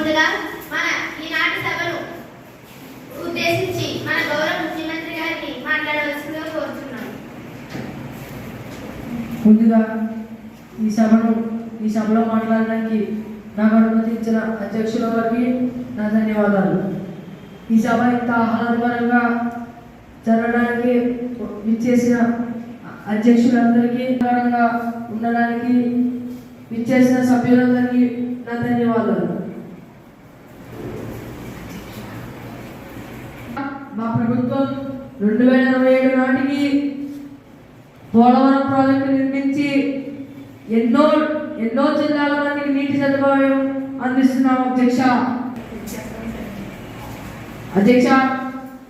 ముందుగా మన ఈనాటి సభను ఉద్దేశించి మన గౌరవ ముఖ్యమంత్రి గారిని మాట్లాడవలసిందిగా కోరుతున్నాను. ముందుగా ఈ సభలో మాట్లాడడానికి నాకు అనుమతించిన అధ్యక్షుల వారికి నా ధన్యవాదాలు. ఈ సభ ఇంత ఆహ్లాదకరంగా జరగడానికి విచ్చేసిన అధ్యక్షులందరికీ ఉండడానికి విచ్చేసిన సభ్యులందరికీ నా ధన్యవాదాలు. మా ప్రభుత్వం 2027 నాటికి పోలవరం ప్రాజెక్టు నిర్మించి ఎన్నో జిల్లాల మందికి నీటి సదుపాయం అందిస్తున్నాం. అధ్యక్ష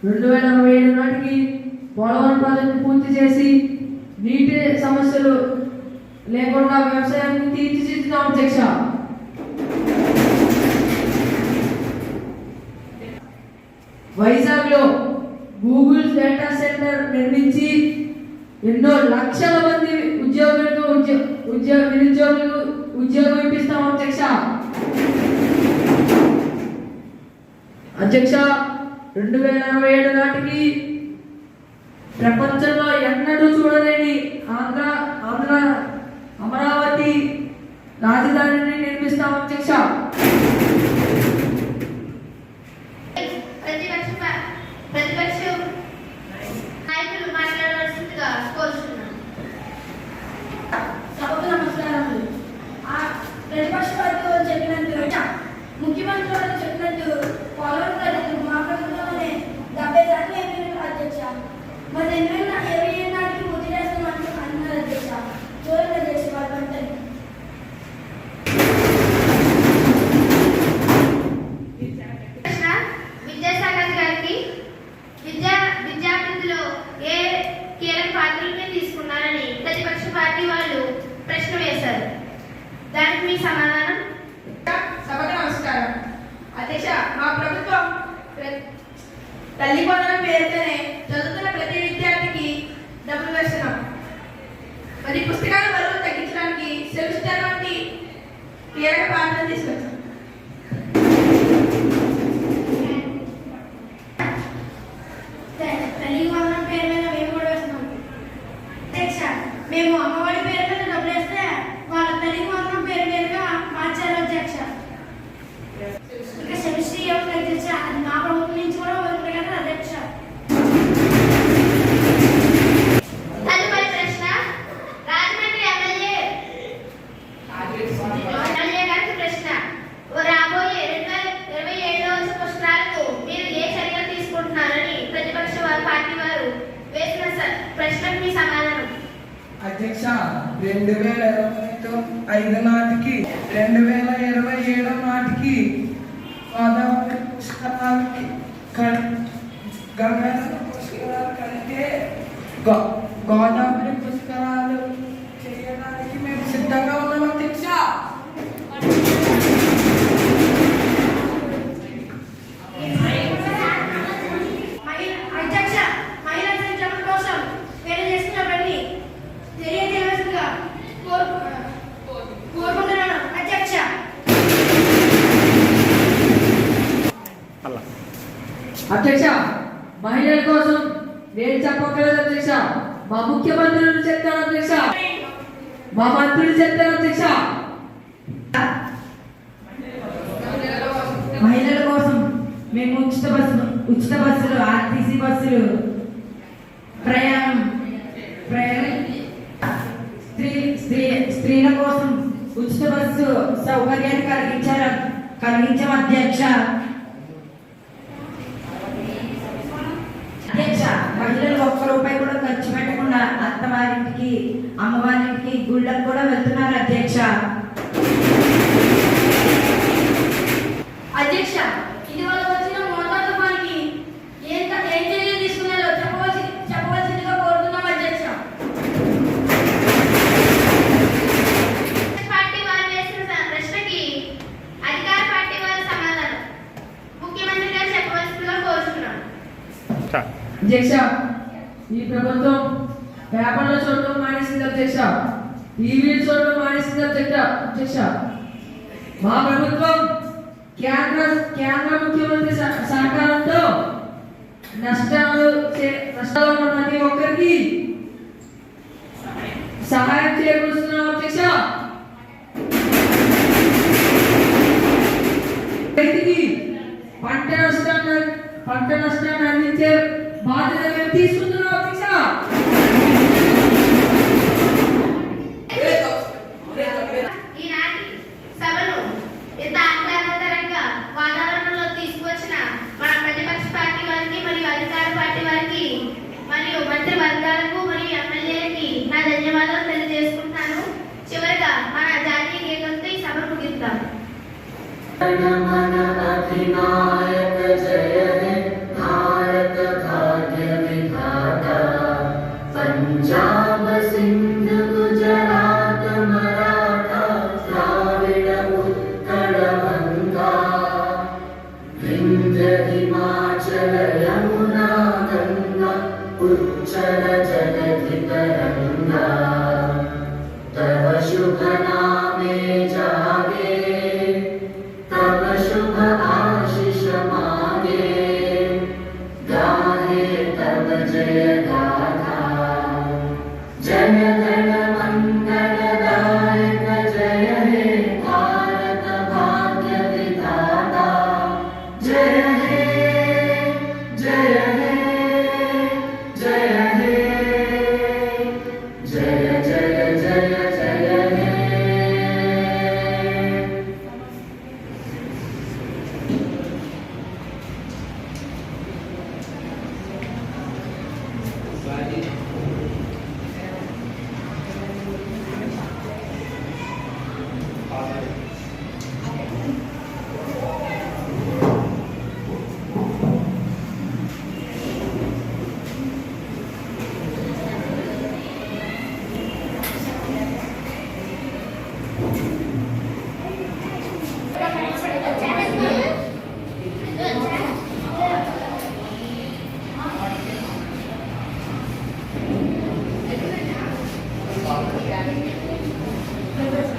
2027 నాటికి పోలవరం ప్రాజెక్టు పూర్తి చేసి నీటి సమస్యలు లేకుండా వ్యవసాయాన్ని తీర్చిదిద్దుతున్నాం. అధ్యక్ష వైజాగ్లో గూగుల్ డేటా సెంటర్ నిర్మించి ఎన్నో లక్షల మంది నిరుద్యోగులకు ఉద్యోగం ఇప్పిస్తాం. అధ్యక్ష 2027 నాటికి ప్రపంచంలో ఎన్నడూ చూడలేని ఆంధ్ర అమరావతి రాజధానిని నిర్మిస్తాం. అధ్యక్ష ప్రతిపక్ష నాయకులు మాట్లాడవలసిందిగా కోరుతున్నాను. సభకు నమస్కారములు. ప్రతిపక్ష పార్టీ చెప్పినట్టు ముఖ్యమంత్రి వారు చెప్పినట్టు పోలవరం ప్రాజెక్టు మా ప్రభుత్వంలోనే 70 శాతం అయిపోయిన అధ్యక్ష. మరి 2027 నాటికి పూర్తి చేస్తామని అంటున్నారు అధ్యక్ష. చూడండి అధ్యక్ష వారి పంటని. విద్యాశాఖ గారికి విద్యాభివృద్ధిలో ఏ కీలక పాత్రలనే తీసుకున్నారని ప్రతిపక్ష పార్టీ వాళ్ళు ప్రశ్న వేశారు. దానికి మీ సమాధానం? సభకు నమస్కారం. అధ్యక్ష, మా ప్రభుత్వం తల్లి వందనం పేరుతోనే చదువుతున్న ప్రతి విద్యార్థికి డబ్బులు వేస్తున్నాం. మరి పుస్తకాల బరువు తగ్గించడానికి సెమిస్టర్ వంటి కీలక పాత్రలు తీసుకొచ్చాం. తల్లి వందనం పేరు మీద మేము కూడా వేస్తున్నాం. అధ్యక్ష, మేము అమ్మఒడి పేరు మీద డబ్బులు వేస్తే వాళ్ళ తల్లి వందనం పేరు మీదుగా మార్చారు. అధ్యక్ష సెమిస్టర్ యొక్క అధ్యక్ష అది మా ప్రభుత్వం నుంచి కూడా వస్తుంది కదా అధ్యక్ష. తదుపరి ప్రశ్న రాజమండ్రి ఎమ్మెల్యే గారికి ప్రశ్న. రాబోయే 2027 వచ్చే పుస్తకాలకు మీరు ఏ చర్యలు తీసుకుంటున్నారని ప్రతిపక్ష పార్టీ వారు వేసిన ప్రశ్నకు మీ సమాధానం? అధ్యక్ష 2025 నాటికి 2027 నాటికి గోదావరి పుష్కరాలకి గంగా పుష్కరాలు కలిగే గోదావరి పుష్కరాలు చేయడానికి మేము సిద్ధంగా ఉన్నాం. అధ్యక్ష అధ్యక్ష మహిళా సంక్షేమం కోసం వేరే చేస్తున్నవన్నీ తెలియజేయవలసిందిగా కోరుకుంటున్నాను. అధ్యక్ష అధ్యక్ష మహిళల కోసం నేను చెప్పగలదు. అధ్యక్ష మా ముఖ్యమంత్రులు చెప్తాను. అధ్యక్ష మా మంత్రులు చెప్తారు. అధ్యక్ష మహిళల కోసం మేము ఉచిత బస్సులు ఆర్టీసీ బస్సులు ప్రయాణం స్త్రీల కోసం ఉచిత బస్సు సౌకర్యాన్ని కలిగించాం. అధ్యక్ష మహిళలు ₹1 కూడా ఖర్చు పెట్టకుండా అత్తవారింటికి అమ్మవారింటికి గుళ్ళకు కూడా వెళ్తున్నారు. అధ్యక్ష అధ్యక్ష ఇటీవల వచ్చిన మోటార్ తుఫానికి ఏం చర్యలు తీసుకున్నారో చెప్పవలసిందిగా కోరుతున్నాం. అధ్యక్ష పార్టీ వారు వేసిన ప్రశ్నకి అధికార పార్టీ వారి సమాధానం ముఖ్యమంత్రి గారు చెప్పవలసిందిగా కోరుతున్నాను. అధ్యక్ష ఈ ప్రభుత్వం పేపర్లో చూడటం మానేసింది. అధ్యక్ష టీవీలు చూడటం మానేసింది. అధ్యక్ష మా ప్రభుత్వం కేంద్ర ముఖ్యమంత్రి సహకారంతో నష్టాలు ఉన్న ప్రతి ఒక్కరికి సహాయం చేకూరుస్తున్నాం అధ్యక్ష. రైతుకి పంట నష్టాన్ని అందించే బాధ్యత మేము తీసుకుంటున్నాం అధ్యక్ష. ఈనాటి సభను ఇంత ఆహ్లాదకరంగా వాతావరణంలో తీసుకువచ్చిన మన ప్రతిపక్ష పార్టీ వారికి మరియు అధికార పార్టీ వారికి మరియు మంత్రి వర్గాలకు మరియు ఎమ్మెల్యేలకి నా ధన్యవాదాలు తెలియజేసుకుంటున్నాను. చివరిగా మన జాతీయ గీతంతో ఈ సభను ముగిద్దాం. अधिनायक जय हे भारत भाग्य विधाता पंजाब सिंध गुजरात मराठा द्राविड उत्कल गंगा विंध्य हिमाचल यमुना गंगा उच्चल जगति तरंगा तव शुभ नामे जागे तब शुभ आशीष मांगे गाहे तब जय गाथा जन गण मंगलदायक जय हे भारत भाग्य विधाता जय हे जय हे जय हे जय जय जय जय हे Thank you.